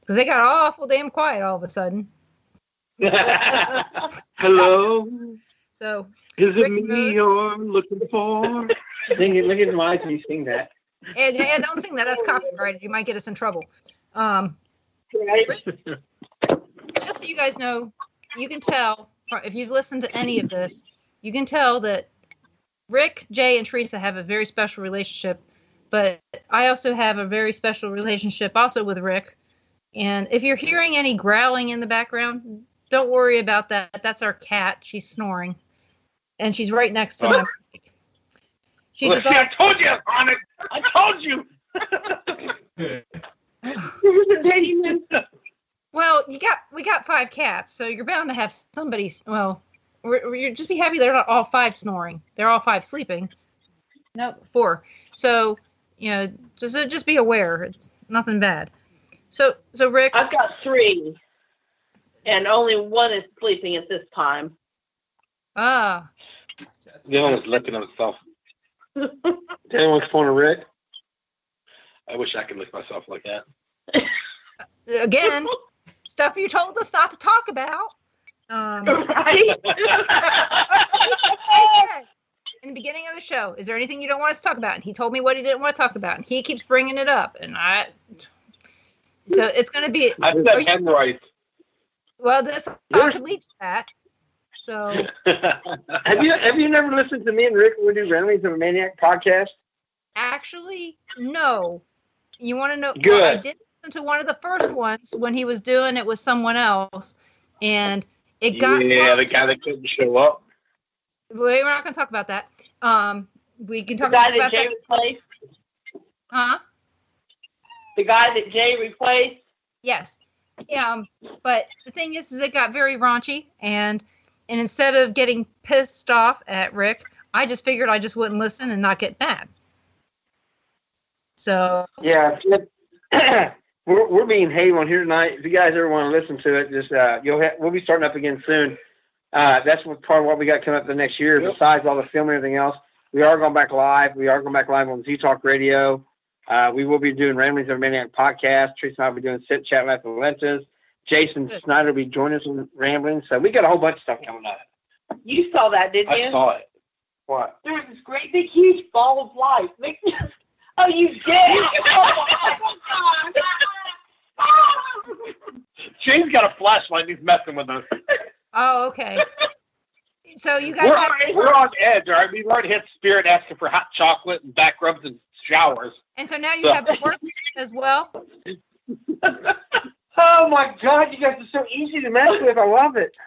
Because they got awful damn quiet all of a sudden. Hello? So, Is it Rick me knows. you're looking for? Look at my eyes when you sing that. And don't sing that. That's copyrighted. You might get us in trouble. Right? Just so you guys know, you can tell, if you've listened to any of this, you can tell that Rick, Jay, and Teresa have a very special relationship. But I also have a very special relationship also with Rick. And if you're hearing any growling in the background, don't worry about that. That's our cat. She's snoring. And she's right next to my mic. I told you, Sonic. I told you. Well, we got 5 cats, so you're bound to have somebody. Well, you're just be happy they're not all 5 snoring. They're all 5 sleeping. No, 4. So just be aware. It's nothing bad. So Rick, I've got 3, and only one is sleeping at this time. Ah. The other one's licking himself. Anyone's phone to Rick? I wish I could lick myself like that. Again, stuff you told us not to talk about. Right? In the beginning of the show, is there anything you don't want us to talk about? And he told me what he didn't want to talk about, and he keeps bringing it up, so it's going to be. I said hemorrhoids. Well, this could lead to that. So, have you never listened to me and Rick when we do Ramblings of a Maniac podcast? Actually, no. You want to know? Good. Well, I did listen to one of the first ones when he was doing it with someone else, and it got. Yeah, the guy that couldn't show up. We're not going to talk about that. We can talk The guy about that Jay that. replaced? Huh? The guy that Jay replaced? Yes. But the thing is it got very raunchy, and instead of getting pissed off at Rick, I just figured I just wouldn't listen and not get mad. So yeah, we're being hay on here tonight. If you guys ever want to listen to it, just we'll be starting up again soon. That's part of what we got coming up the next year. Besides all the filming and everything else, we are going back live. We are going back live on Z Talk Radio. We will be doing Ramblings of a Maniac podcast. Teresa and I will be doing Sit Chat with Valentas. Jason Snyder will be joining us on Ramblings. So we got a whole bunch of stuff coming up. You saw that, didn't you? I saw it. What? There was this great big huge ball of light. Oh, you did! Shane's got a flashlight. He's messing with us. Oh, okay. So you guys we're on edge, all right? We've already hit Spirit asking for hot chocolate and back rubs and showers. And so now you have twerps as well? Oh, my God. You guys are so easy to mess with. I love it.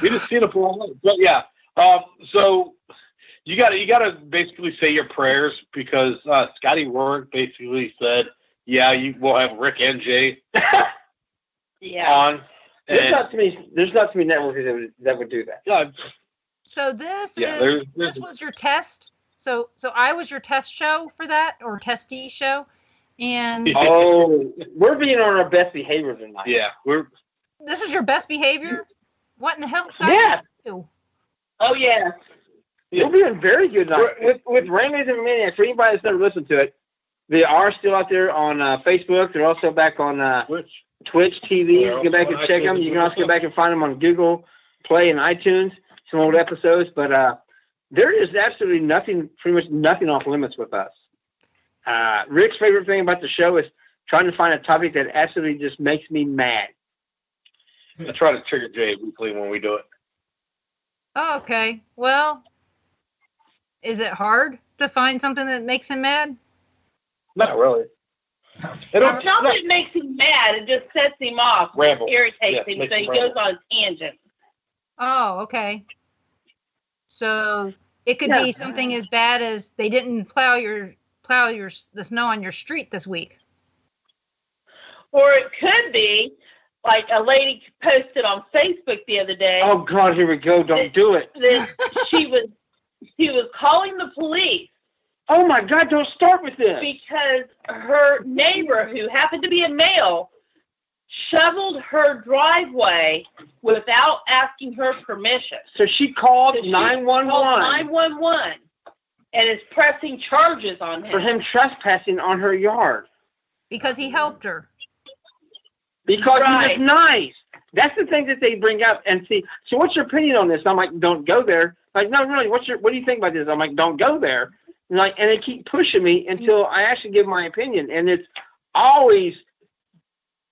We just seen a full. But, yeah. So you gotta basically say your prayers because Scotty Rourke basically said, yeah, we'll have Rick and Jay on. There's not too many networks that would do that. Yeah. So this was your test. So I was your test show for that, or testee show, and we're being on our best behavior tonight. Yeah, this is your best behavior. What in the hell? Yeah. Oh yeah. We're being very good tonight with Ramblings of a Maniac. For anybody that's never listened to it, they are still out there on Facebook. They're also back on Twitch TV. You can go back and check them. You can also go back and find them on Google Play and iTunes. Some old episodes, but there is absolutely nothing, pretty much nothing off limits with us. Rick's favorite thing about the show is trying to find a topic that absolutely just makes me mad. I try to trigger Jay weekly when we do it. Oh, okay. Well, is it hard to find something that makes him mad? Not really. It's not that it makes him mad. It just sets him off. Ramble. Irritates him, so he goes on tangents. Oh, okay. So it could be something as bad as they didn't plow the snow on your street this week. Or it could be like a lady posted on Facebook the other day. Oh God, here we go! Don't do it. She was calling the police. Oh my God! Don't start with this. Because her neighbor, who happened to be a male, shoveled her driveway without asking her permission. So she called 911. 911 and is pressing charges on him. For him trespassing on her yard. Because he helped her. Because he was nice. That's the thing that they bring up and see. So what's your opinion on this? I'm like, don't go there. Like, no, really. What do you think about this? I'm like, don't go there. And they keep pushing me until I actually give my opinion. And it's always,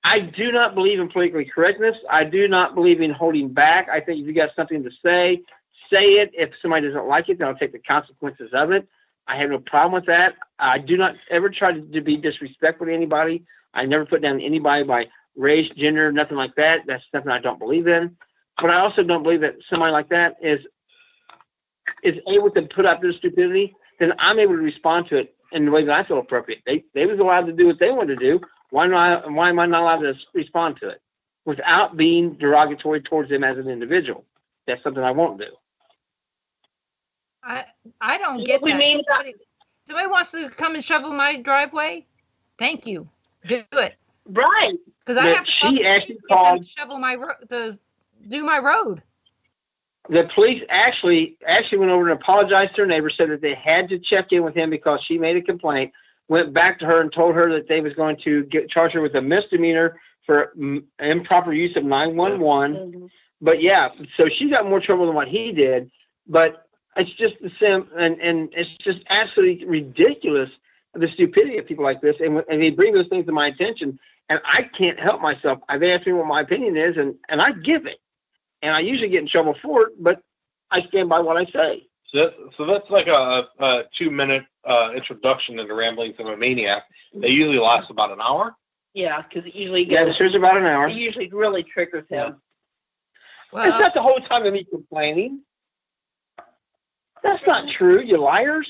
I do not believe in politically correctness. I do not believe in holding back. I think if you got something to say it. If somebody doesn't like it, then I'll take the consequences of it. I have no problem with that. I do not ever try to be disrespectful to anybody. I never put down anybody by race, gender, nothing like that. That's something I don't believe in. But I also don't believe that somebody like that is able to put up their stupidity. Then I'm able to respond to it in the way that I feel appropriate. They was allowed to do what they wanted to do. Why am I not allowed to respond to it without being derogatory towards them as an individual? That's something I won't do. I don't get that. Somebody wants to come and shovel my driveway? Thank you. Do it. Right. Because I have she actually called to shovel my to do my road. The police actually went over and apologized to her neighbor, said that they had to check in with him because she made a complaint, went back to her and told her that they was going to charge her with a misdemeanor for improper use of 911. Mm-hmm. But yeah, so she got more trouble than what he did. But it's just the same, and it's just absolutely ridiculous, the stupidity of people like this. And they bring those things to my attention, and I can't help myself. They ask me what my opinion is, and I give it. And I usually get in trouble for it, but I stand by what I say. So that's like a 2-minute introduction into Ramblings of a Maniac. They usually last about an hour. Yeah, because it usually the show's about an hour. It usually really triggers him. Well, it's not the whole time of me complaining. That's not true, you liars.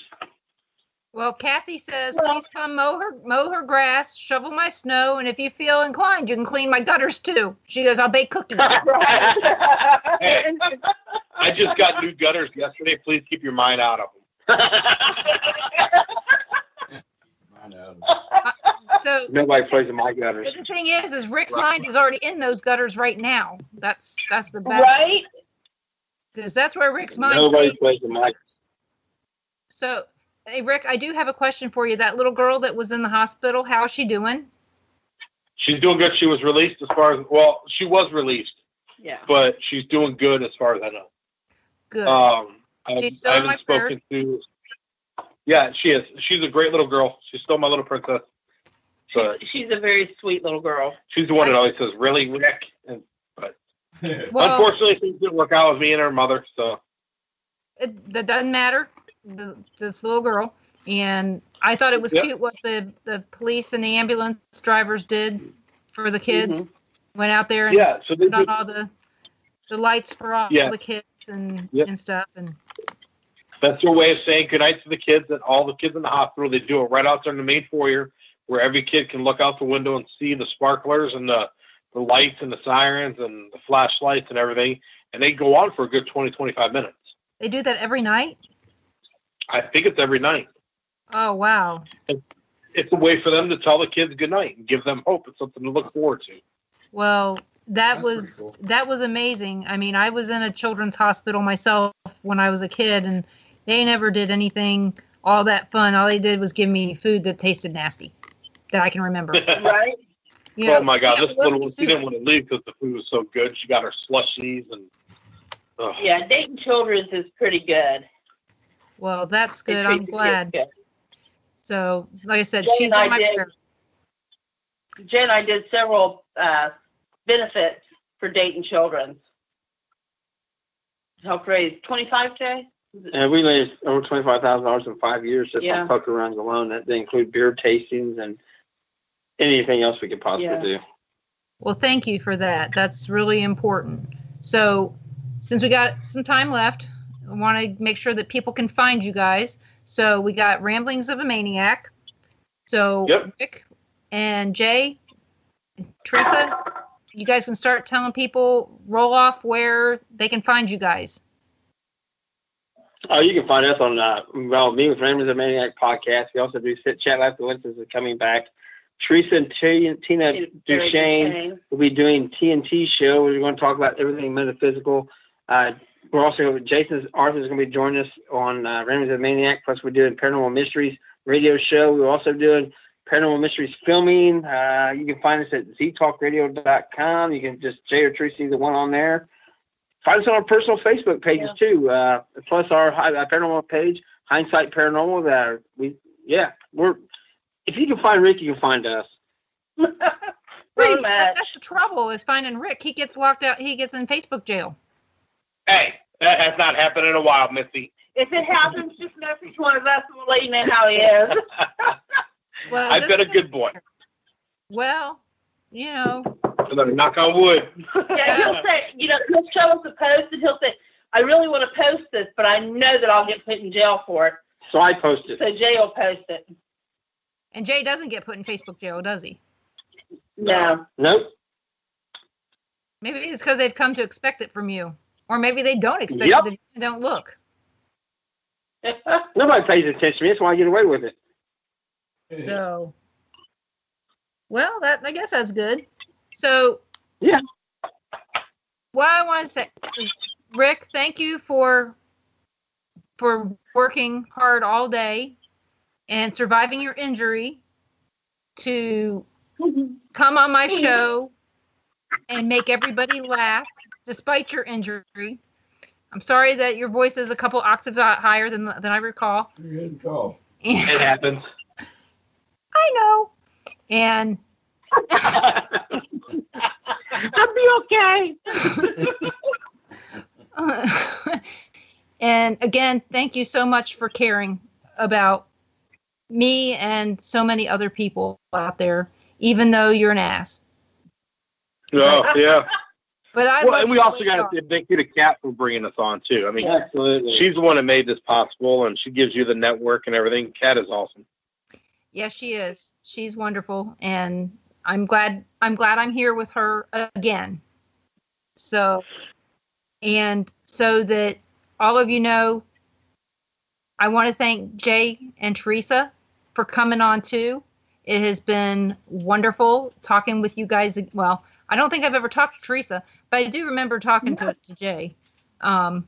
Well, Cassie says, please come mow her grass, shovel my snow, and if you feel inclined, you can clean my gutters too. She goes, I'll bake cookies. Hey, I just got new gutters yesterday. Please keep your mind out of them. I know. So nobody plays in my gutters. The thing is Rick's mind is already in those gutters right now. That's the best. Right? Because that's where Rick's mind is. Nobody plays in my gutters. So, hey, Rick, I do have a question for you. That little girl that was in the hospital, how is she doing? She's doing good. She was released she was released. Yeah. But she's doing good as far as I know. Good. She's still in my prayers. Yeah, she is. She's a great little girl. She's still my little princess. But she's a very sweet little girl. She's the one that always says, really, Rick? But unfortunately, things didn't work out with me and her mother. So that doesn't matter. This little girl, and I thought it was cute what the police and the ambulance drivers did for the kids. Mm-hmm. Went out there and put on all the lights for all the kids and stuff. And that's their way of saying goodnight to the kids. And all the kids in the hospital, they do it right out there in the main foyer, where every kid can look out the window and see the sparklers and the lights and the sirens and the flashlights and everything. And they go on for a good 20-25 minutes. They do that every night? I think it's every night. Oh, wow. It's a way for them to tell the kids good night and give them hope. It's something to look forward to. Well, that was amazing. I mean, I was in a children's hospital myself when I was a kid, and they never did anything all that fun. All they did was give me food that tasted nasty that I can remember. Right? Oh, my God. This little one, she didn't want to leave because the food was so good. She got her slushies. Yeah, Dayton Children's is pretty good. Well, that's good. I'm glad. So, like I said, she's in my prayer. Jen and I did several benefits for Dayton Children's. Helped raise $25K. And we raised over $25,000 in 5 years just on poker runs alone. That they include beer tastings and anything else we could possibly do. Well, thank you for that. That's really important. So, since we got some time left, I want to make sure that people can find you guys. So we got Ramblings of a Maniac. So Rick and Jay, Teresa, you guys can start telling people, roll off where they can find you guys. Oh, you can find us on Me with Ramblings of a Maniac podcast. We also do Sit Chat Life. The Lenses are coming back. Teresa and Tina Duchesne will be doing TNT show. We're going to talk about everything metaphysical. We're also, Jason Arthur is going to be joining us on Ramblings of a Maniac. Plus, we're doing Paranormal Mysteries radio show. We're also doing Paranormal Mysteries Filming. You can find us at ztalkradio.com. You can just Jay or Tracy, the one on there. Find us on our personal Facebook pages too. Plus our paranormal page, Hindsight Paranormal. We're if you can find Rick, you can find us. Pretty much. That's the trouble is finding Rick. He gets locked out. He gets in Facebook jail. Hey, that has not happened in a while, Missy. If it happens, just message one of us and we'll let you know how he is. Well, I've been a good boy. Well, I'm gonna knock on wood. Yeah, he'll say, he'll show us a post and he'll say, I really want to post this, but I know that I'll get put in jail for it. So I post it. So Jay will post it. And Jay doesn't get put in Facebook jail, does he? No. Nope. Maybe it's because they've come to expect it from you. Or maybe they don't expect it if you don't look. Nobody pays attention to me. That's why I get away with it. So, well, I guess that's good. So, yeah. What I want to say is, Rick, thank you for working hard all day and surviving your injury to come on my show and make everybody laugh despite your injury. I'm sorry that your voice is a couple octaves higher than I recall. Good call. It happens. I know. And I'll be okay. And again, thank you so much for caring about me and so many other people out there, even though you're an ass. Oh, yeah. But and we also got to thank you to Kat for bringing us on, too. I mean, absolutely. She's the one that made this possible, and she gives you the network and everything. Kat is awesome. Yes, she is. She's wonderful, and I'm glad I'm here with her again. So that all of you know, I want to thank Jay and Teresa for coming on too. It has been wonderful talking with you guys. Well, I don't think I've ever talked to Teresa, but I do remember talking to Jay. And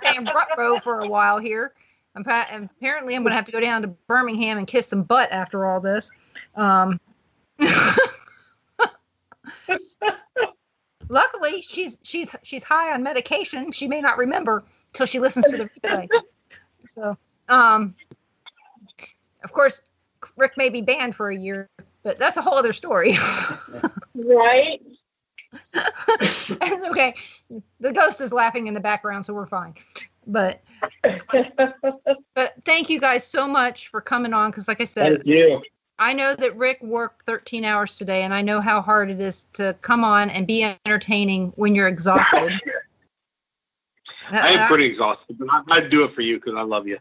saying rut-row for a while here. Apparently, I'm going to have to go down to Birmingham and kiss some butt after all this. Luckily, she's high on medication. She may not remember till she listens to the replay. So, of course, Rick may be banned for a year, but that's a whole other story. Right? It's okay. The ghost is laughing in the background, so we're fine. But thank you guys so much for coming on, because like I said, thank you. I know that Rick worked 13 hours today, and I know how hard it is to come on and be entertaining when you're exhausted. I am pretty exhausted, but I'd do it for you because I love you.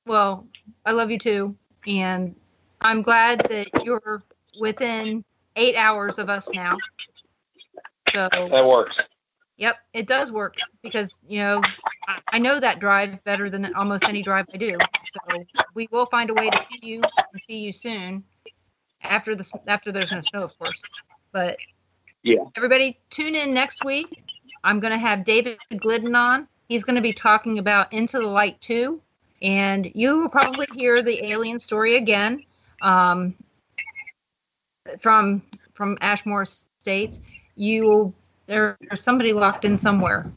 Well, I love you too, and I'm glad that you're within 8 hours of us now. So that works. Yep, it does work because, I know that drive better than almost any drive I do. So we will find a way to see you and see you soon after there's no snow, of course. But yeah, everybody tune in next week. I'm going to have David Glidden on. He's going to be talking about Into the Light 2. And you will probably hear the alien story again from Ashmore Estates. There's somebody locked in somewhere,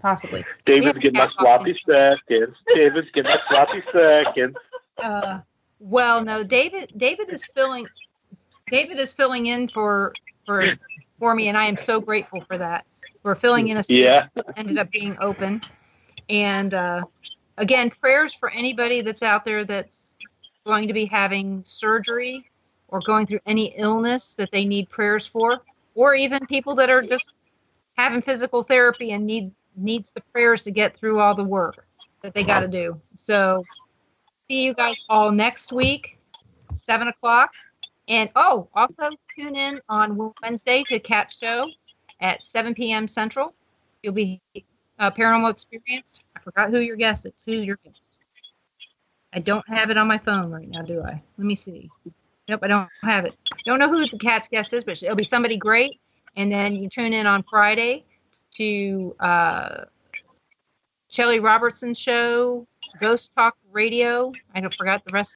possibly. David's getting my sloppy seconds. David's getting my sloppy seconds. Well, no, David is filling in for me, and I am so grateful for that. For filling in a space that ended up being open. And again, prayers for anybody that's out there that's going to be having surgery or going through any illness that they need prayers for. Or even people that are just having physical therapy and needs the prayers to get through all the work that they got to do. So see you guys all next week, 7:00. And also tune in on Wednesday to Kat's show at 7 p.m. Central. You'll be Paranormal Experienced. I forgot who your guest is. Who's your guest? I don't have it on my phone right now, do I? Let me see. Nope, I don't have it. Don't know who the Cat's guest is, but it'll be somebody great. And then you tune in on Friday to Shelley Robertson's show, Ghost Talk Radio. I forgot the rest